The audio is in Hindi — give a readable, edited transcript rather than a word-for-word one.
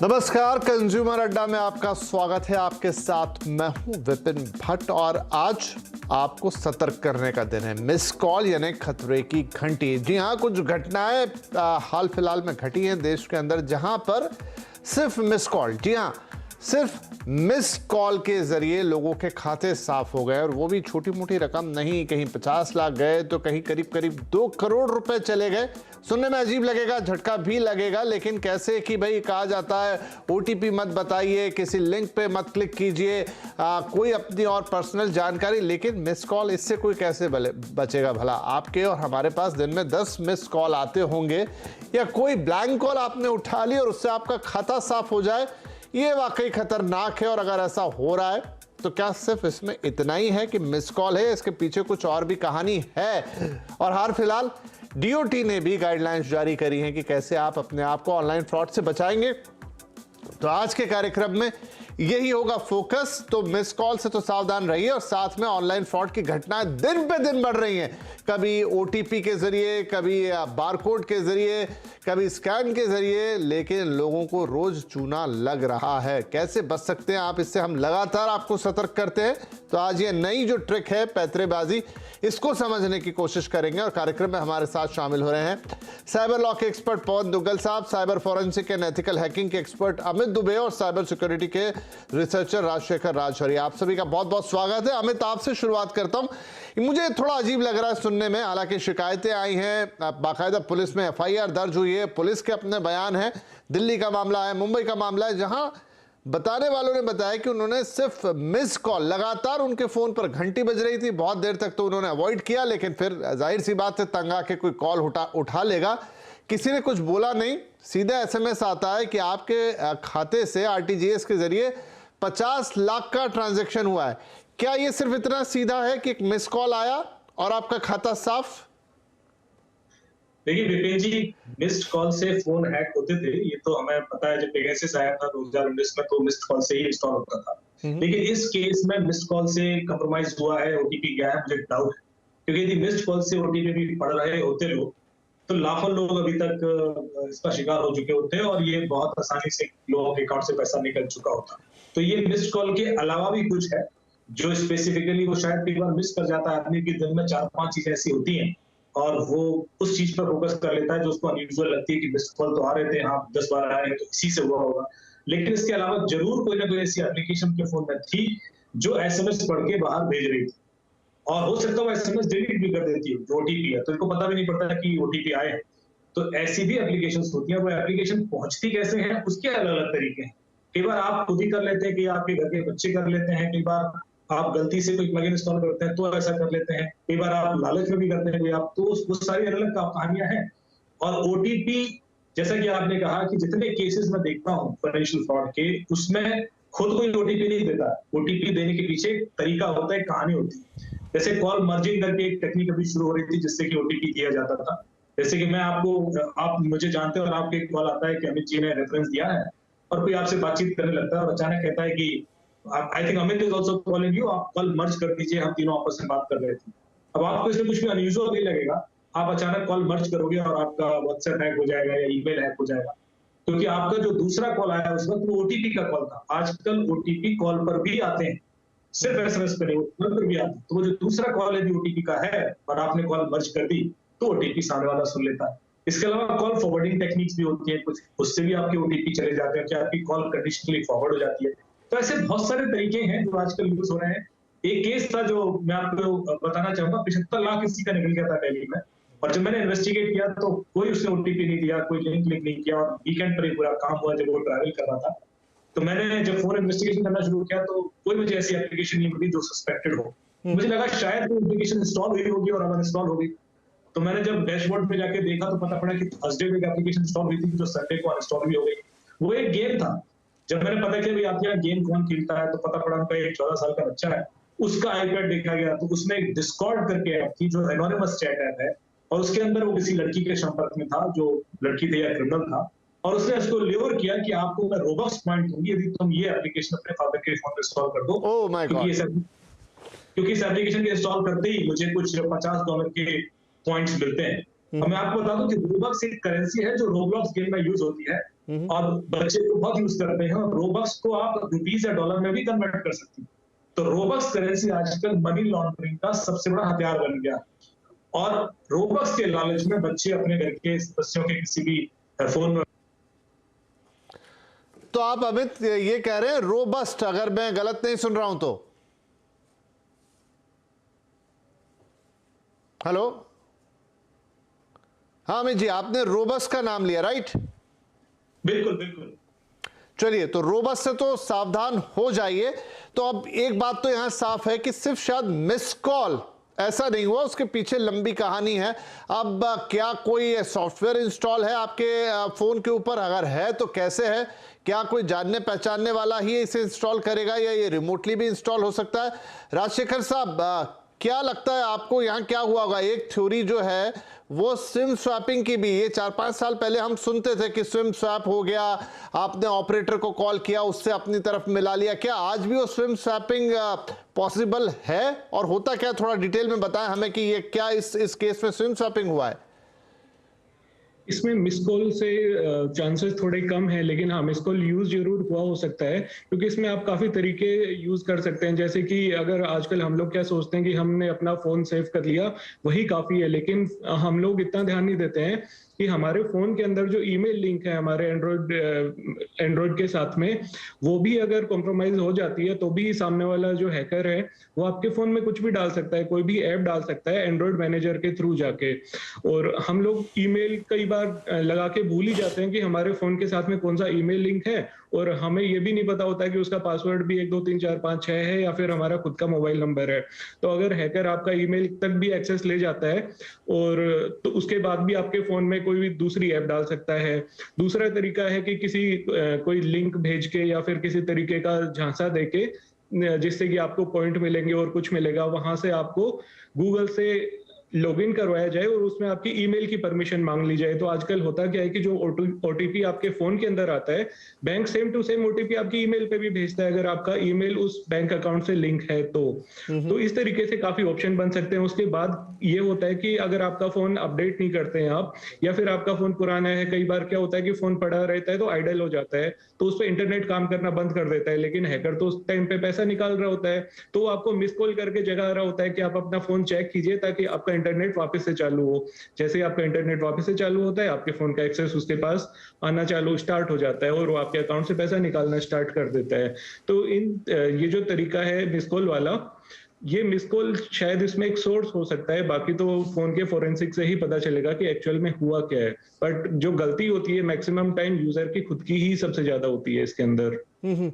नमस्कार, कंज्यूमर अड्डा में आपका स्वागत है। आपके साथ मैं हूं विपिन भट्ट और आज आपको सतर्क करने का दिन है। मिस कॉल यानी खतरे की घंटी। जी हां, कुछ घटनाएं हाल फिलहाल में घटी हैं देश के अंदर जहां पर सिर्फ मिस कॉल, जी हां, सिर्फ मिस कॉल के जरिए लोगों के खाते साफ हो गए और वो भी छोटी मोटी रकम नहीं। कहीं 50 लाख गए तो कहीं करीब करीब 2 करोड़ रुपए चले गए। सुनने में अजीब लगेगा, झटका भी लगेगा, लेकिन कैसे कि भाई कहा जाता है ओटीपी मत बताइए, किसी लिंक पे मत क्लिक कीजिए, कोई अपनी और पर्सनल जानकारी। लेकिन मिस कॉल, इससे कोई कैसे बचेगा भला? आपके और हमारे पास दिन में 10 मिस कॉल आते होंगे या कोई ब्लैंक कॉल आपने उठा ली और उससे आपका खाता साफ हो जाए, ये वाकई खतरनाक है। और अगर ऐसा हो रहा है तो क्या सिर्फ इसमें इतना ही है कि मिस कॉल है? इसके पीछे कुछ और भी कहानी है। और हाल फिलहाल डीओटी ने भी गाइडलाइंस जारी करी हैं कि कैसे आप अपने आप को ऑनलाइन फ्रॉड से बचाएंगे। तो आज के कार्यक्रम में यही होगा फोकस। तो मिस कॉल से तो सावधान रहिए और साथ में ऑनलाइन फ्रॉड की घटनाएं दिन पे दिन बढ़ रही हैं। कभी ओटीपी के जरिए, कभी बारकोड के जरिए, कभी स्कैन के जरिए, लेकिन लोगों को रोज चूना लग रहा है। कैसे बच सकते हैं आप इससे? हम लगातार आपको सतर्क करते हैं। तो आज ये नई जो ट्रिक है पैतरेबाजी, इसको समझने की कोशिश करेंगे। और कार्यक्रम में हमारे साथ शामिल हो रहे हैं साइबर लॉ के एक्सपर्ट पवन दुग्गल साहब, cyber forensic and ethical hacking के एक्सपर्ट अमित दुबे और साइबर सिक्योरिटी के रिसर्चर राजशेखर राजहरी। आप सभी का बहुत बहुत स्वागत है। अमित, आपसे शुरुआत करता हूं। मुझे थोड़ा अजीब लग रहा है सुनने में, हालांकि शिकायतें आई हैं, बाकायदा पुलिस में एफआईआर दर्ज हुई है, पुलिस के अपने बयान हैं। दिल्ली का मामला है, मुंबई का मामला है, जहां बताने वालों ने बताया कि उन्होंने सिर्फ मिस कॉल, लगातार उनके फोन पर घंटी बज रही थी, बहुत देर तक तो उन्होंने अवॉइड किया, लेकिन फिर जाहिर सी बात है तंग आके कोई कॉल उठा लेगा। किसी ने कुछ बोला नहीं, सीधा एसएमएस आता है कि आपके खाते से आरटीजीएस के जरिए 50 लाख का ट्रांजैक्शन हुआ है। क्या ये सिर्फ इतना सीधा है कि एक मिस कॉल आया और आपका खाता साफ? देखिए विपिन जी, मिस्ड कॉल से फोन हैक होते थे, ये तो हमें पता है। जब पेगासस आया था 2019 में, तो मिस्ड कॉल से ही इंस्टॉल होता था। लेकिन इस केस में मिस्ड कॉल से कंप्रोमाइज हुआ है, ओटीपी गया है, मुझे डाउट है। क्योंकि यदि मिस्ड कॉल से ओटीपी भी पढ़ रहे होते लोग, तो लाखों लोग अभी तक इसका शिकार हो चुके होते हैं और ये बहुत आसानी से लोगों के अकाउंट से पैसा निकल चुका होता। तो ये मिस्ड कॉल के अलावा भी कुछ है जो स्पेसिफिकली वो शायद कई बार मिस कर जाता है आदमी की। दिन में 4-5 चीजें ऐसी होती हैं और वो उस चीज पर फोकस कर लेता है जो उसको अनयूजुअल लगती है कि मिस्ड कॉल तो आ रहे थे, हाँ 10-12 आए हैं तो इसी से हुआ होगा। लेकिन इसके अलावा जरूर कोई ना कोई ऐसी एप्लीकेशन के फोन में थी जो एसएमएस पढ़ के बाहर भेज रही थी, और हो सकता है वो एसएमएस डिलीट भी कर देती है जो ओटीपी है, तो इनको पता भी नहीं पड़ता कि ओटीपी आए हैं। तो ऐसी भी एप्लीकेशंस होती हैं। वो एप्लीकेशन पहुंचती कैसे हैं उसके अलग अलग तरीके हैं। कई बार आप खुद ही कर लेते हैं, कि आपके घर के बच्चे कर लेते हैं, कई बार आप गलती से कोई प्लगइन इंस्टॉल करते हैं तो ऐसा कर लेते हैं, कई बार आप लालच में भी करते हैं कोई आप, तो वो सारी अलग अलग कहानियां हैं। और ओटीपी, जैसा कि आपने कहा कि जितने केसेस मैं देखता हूँ फाइनेंशियल फ्रॉड के, उसमें खुद कोई ओटीपी नहीं देता। ओटीपी देने के पीछे एक तरीका होता है, कहानी होती है। जैसे कॉल मर्जिंग करके एक टेक्निक अभी शुरू हो रही थी जिससे कि ओटीपी दिया जाता था। जैसे कि मैं आप मुझे जानते हैं और आपके एक कॉल आता है कि अमित जी ने रेफरेंस दिया है, और कोई आपसे बातचीत करने लगता है और अचानक कहता है कि I think Amit is also calling you, आप कॉल मर्ज कर दीजिए, हम तीनों आपस में बात कर रहे थे। अब आपको इसमें कुछ भी अनयूजुअल नहीं लगेगा, आप अचानक कॉल मर्ज करोगे और आपका व्हाट्सएप हैक हो जाएगा या ईमेल हैक हो जाएगा, क्योंकि आपका जो दूसरा कॉल आया उस वक्त वो ओटीपी का कॉल था। आजकल ओटीपी कॉल पर भी आते हैं, सिर्फ एसएमएस पे नहीं, कॉल पर भी आते हैं। तो वो जो दूसरा कॉल यदि ओटीपी का है और आपने कॉल मर्ज कर दी तो ओटीपी सामने वाला सुन लेता है। इसके अलावा कॉल फॉरवर्डिंग टेक्निक्स भी होती है कुछ, उससे भी आपके ओटीपी चले जाते हैं कि आपकी कॉल कंडीशनली फॉरवर्ड हो जाती है। तो ऐसे बहुत सारे तरीके हैं जो आजकल यूज हो रहे हैं। एक केस था जो मैं आपको बताना चाहूंगा, 75 लाख किसी का निकल गया था दिल्ली में, और जब मैंने इन्वेस्टिगेट किया तो कोई उसने ओटीपी नहीं दिया, कोई लिंक क्लिक नहीं किया, और वीकेंड पर ही पूरा काम हुआ जब वो ट्रैवल कर रहा था। तो मैंने जब फोन इन्वेस्टिगेशन करना शुरू किया तो कोई मुझे ऐसी एप्लीकेशन नहीं मिली जो सस्पेक्टेड हो। मुझे लगा शायद वो एप्लीकेशन इंस्टॉल हुई होगी और अगर इंस्टॉल होगी, तो मैंने जब डैशबोर्ड में जाके देखा तो पता पड़ा कि थर्सडे को एक एप्लीकेशन इंस्टॉल हुई थी जो संडे को अनइंस्टॉल भी हो गई। वो एक गेम था। जब मैंने पता किया भाई आपके यहाँ गेम कौन खेलता है, तो पता पड़ा उनका एक 14 साल का बच्चा है, उसका आईपैड देखा गया तो उसमें एक डिस्कॉर्ड करके ऐप थी जो एनोनिमस चैट ऐप है, और उसके अंदर वो किसी लड़की के संपर्क में था जो लड़की थी या क्रिमिनल था, और उसने उसको ल्योर किया कि आपको मैं रोबक्स पॉइंट दूंगी यदि तुम ये एप्लीकेशन अपने फादर के फोन पे इंस्टॉल कर दो। Oh my God. क्योंकि इस एप्लीकेशन के इंस्टॉल करते ही मुझे कुछ $50 के पॉइंट्स मिलते हैं। अब मैं आपको बता दूं कि रोबक्स एक करेंसी है जो रोब्लॉक्स गेम में यूज होती है, और बच्चे को बहुत यूज करते हैं, और रोबक्स को आप रुपीज या डॉलर में भी कन्वर्ट कर सकते हैं। तो रोबक्स करेंसी आजकल मनी लॉन्ड्रिंग का सबसे बड़ा हथियार बन गया, और रोबक्स के लालच में बच्चे अपने घर के सदस्यों के किसी भी फोन में। तो आप अमित ये कह रहे हैं रोबस्ट, अगर मैं गलत नहीं सुन रहा हूं तो? हेलो, हाँ अमित जी, आपने रोबस्ट का नाम लिया, राइट? बिल्कुल बिल्कुल। चलिए, तो रोबस्ट से तो सावधान हो जाइए। तो अब एक बात तो यहां साफ है कि सिर्फ शायद मिस कॉल ऐसा नहीं हुआ, उसके पीछे लंबी कहानी है। अब क्या कोई सॉफ्टवेयर इंस्टॉल है आपके फोन के ऊपर? अगर है तो कैसे है? क्या कोई जानने पहचानने वाला ही इसे इंस्टॉल करेगा या ये रिमोटली भी इंस्टॉल हो सकता है? राजशेखर साहब, क्या लगता है आपको यहाँ क्या हुआ होगा? एक थ्योरी जो है वो सिम स्वैपिंग की भी, ये 4-5 साल पहले हम सुनते थे कि सिम स्वैप हो गया, आपने ऑपरेटर को कॉल किया, उससे अपनी तरफ मिला लिया। क्या आज भी वो सिम स्वैपिंग पॉसिबल है, और होता क्या? थोड़ा डिटेल में बताएं हमें कि ये क्या इस केस में सिम स्वैपिंग हुआ है। इसमें मिस कॉल से चांसेस थोड़े कम है, लेकिन हाँ, मिस कॉल यूज जरूर हुआ हो सकता है, क्योंकि इसमें आप काफी तरीके यूज कर सकते हैं। जैसे कि अगर आजकल हम लोग क्या सोचते हैं कि हमने अपना फोन सेव कर लिया, वही काफी है, लेकिन हम लोग इतना ध्यान नहीं देते हैं कि हमारे फोन के अंदर जो ईमेल लिंक है हमारे एंड्रॉइड के साथ में, वो भी अगर कॉम्प्रोमाइज हो जाती है तो भी सामने वाला जो हैकर है वो आपके फोन में कुछ भी डाल सकता है, कोई भी ऐप डाल सकता है एंड्रॉइड मैनेजर के थ्रू जाके। और हम लोग ईमेल कई बार लगा के भूल ही जाते हैं कि हमारे फोन के साथ में कौन सा ईमेल लिंक है, और हमें ये भी नहीं पता होता है कि उसका पासवर्ड भी 1 2 3 4 5 6 है या फिर हमारा खुद का मोबाइल नंबर है। तो अगर हैकर आपका ईमेल तक भी एक्सेस ले जाता है, और तो उसके बाद भी आपके फोन में कोई भी दूसरी ऐप डाल सकता है। दूसरा तरीका है कि किसी कोई लिंक भेज के या फिर किसी तरीके का झांसा देके, जिससे कि आपको पॉइंट मिलेंगे और कुछ मिलेगा, वहां से आपको गूगल से लॉगिन करवाया जाए और उसमें आपकी ईमेल की परमिशन मांग ली जाए। तो आजकल होता क्या है कि जो ओटीपी आपके फोन के अंदर आता है, bank same to same OTP आपकी ईमेल पे भी भेजता है, अगर आपका ईमेल उस बैंक अकाउंट से लिंक है तो इस तरीके से काफी ऑप्शन बन सकते हैं। उसके बाद ये होता है कि अगर आपका फोन अपडेट नहीं करते हैं आप, या फिर आपका फोन पुराना है, कई बार क्या होता है कि फोन पड़ा रहता है तो आइडल हो जाता है, तो उस पर इंटरनेट काम करना बंद कर देता है, लेकिन हैकर तो उस टाइम पे पैसा निकाल रहा होता है, तो आपको मिस कॉल करके जगा रहा होता है कि आप अपना फोन चेक कीजिए ताकि आपका इंटरनेट वापस से चालू हो। जैसे ही आपका इंटरनेट वापस से चालू होता है, आपके फोन का एक्सेस उसके पास आना स्टार्ट हो जाता है और वो आपके अकाउंट से पैसा निकालना स्टार्ट कर देता है। तो ये जो तरीका है मिस कॉल वाला, ये मिस कॉल शायद इसमें एक सोर्स हो सकता है, बाकी तो फोन के फोरेंसिक से ही पता चलेगा कि एक्चुअल में हुआ क्या है। बट जो गलती होती है मैक्सिमम टाइम यूजर की खुद की ही सबसे ज्यादा होती है इसके अंदर। ठीक।